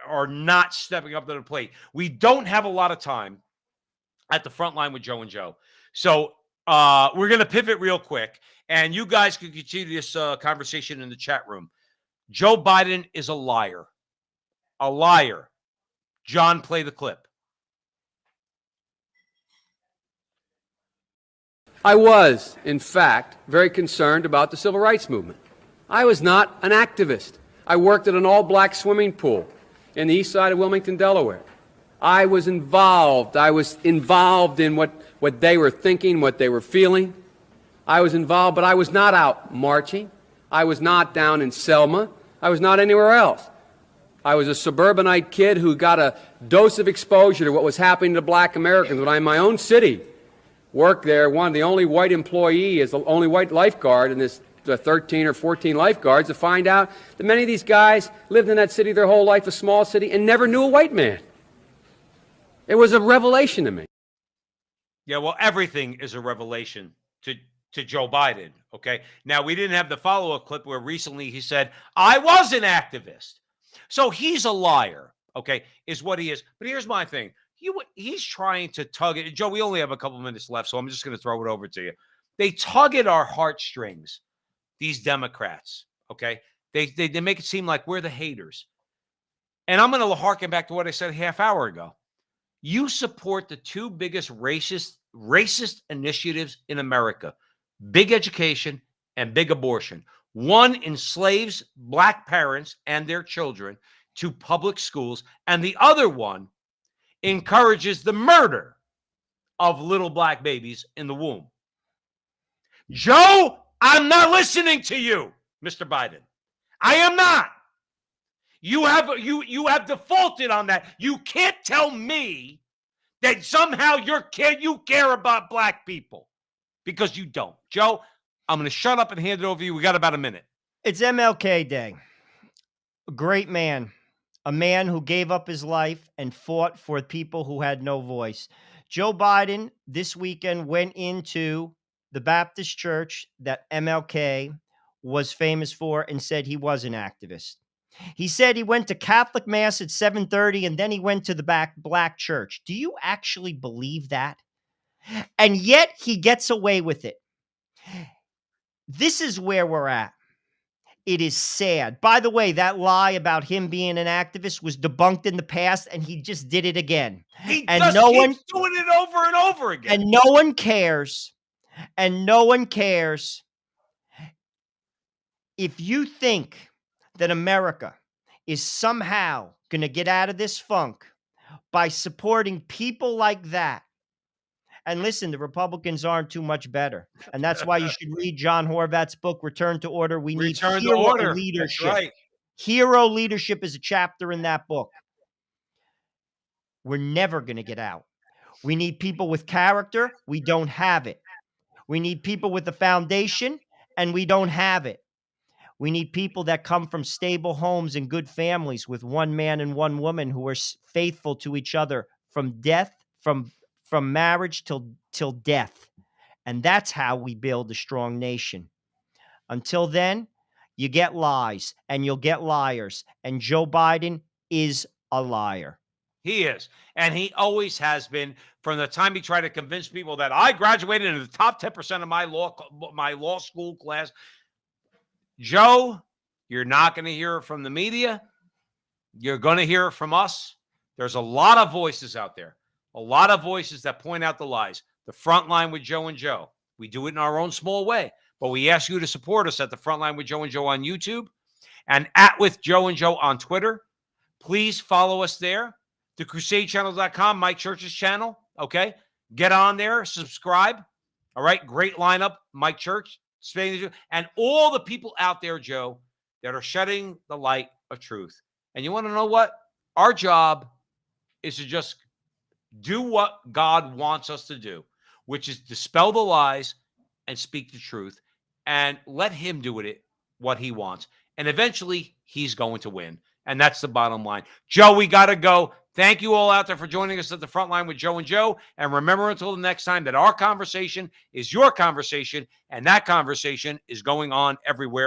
are not stepping up to the plate. We don't have a lot of time at the front line with Joe and Joe, so. We're going to pivot real quick, and you guys can continue this conversation in the chat room. Joe Biden is a liar. A liar. John, play the clip. I was, in fact, very concerned about the civil rights movement. I was not an activist. I worked at an all-black swimming pool in the east side of Wilmington, Delaware. I was involved in what they were thinking, what they were feeling. I was involved, but I was not out marching. I was not down in Selma. I was not anywhere else. I was a suburbanite kid who got a dose of exposure to what was happening to black Americans when I, in my own city, worked there, one of the only white employee, as the only white lifeguard in this 13 or 14 lifeguards, to find out that many of these guys lived in that city their whole life, a small city, and never knew a white man. It was a revelation to me. Yeah, well, everything is a revelation to Joe Biden, okay? Now, we didn't have the follow-up clip where recently he said, I was an activist. So he's a liar, okay, is what he is. But here's my thing. He's trying to tug it. Joe, we only have a couple minutes left, so I'm just going to throw it over to you. They tug at our heartstrings, these Democrats, okay? They make it seem like we're the haters. And I'm going to harken back to what I said a half hour ago. You support the two biggest racist initiatives in America, big education and big abortion. One enslaves black parents and their children to public schools, and the other one encourages the murder of little black babies in the womb. Joe, I'm not listening to you, Mr. Biden. I am not. You have defaulted on that. You can't tell me that somehow you care about black people, because you don't. Joe, I'm going to shut up and hand it over to you. We got about a minute. It's MLK Day. A great man. A man who gave up his life and fought for people who had no voice. Joe Biden this weekend went into the Baptist church that MLK was famous for and said he was an activist. He said he went to Catholic Mass at 7:30 and then he went to the black church. Do you actually believe that? And yet he gets away with it. This is where we're at. It is sad. By the way, that lie about him being an activist was debunked in the past, and he just did it again. He keeps doing it over and over again. And no one cares. And no one cares. If you think that America is somehow going to get out of this funk by supporting people like that, and listen, the Republicans aren't too much better. And that's why you should read John Horvat's book, Return to Order. We need hero leadership. That's right. Hero leadership is a chapter in that book. We're never going to get out. We need people with character. We don't have it. We need people with a foundation, and we don't have it. We need people that come from stable homes and good families with one man and one woman who are faithful to each other from death, from marriage till death. And that's how we build a strong nation. Until then, you get lies and you'll get liars. And Joe Biden is a liar. He is. And he always has been, from the time he tried to convince people that I graduated in the top 10% of my law school class. Joe, you're not going to hear it from the media. You're going to hear it from us. There's a lot of voices out there. A lot of voices that point out the lies. The Frontline with Joe and Joe. We do it in our own small way, but we ask you to support us at the Frontline with Joe and Joe on YouTube and at with Joe and Joe on Twitter. Please follow us there. TheCrusadeChannel.com, Mike Church's channel. Okay, get on there, subscribe. All right, great lineup, Mike Church, and all the people out there, Joe, that are shedding the light of truth. And you want to know what? Our job is to just do what God wants us to do, which is dispel the lies and speak the truth and let him do it what he wants. And eventually he's going to win. And that's the bottom line. Joe, we got to go. Thank you all out there for joining us at the Frontline with Joe and Joe. And remember, until the next time, that our conversation is your conversation, and that conversation is going on everywhere.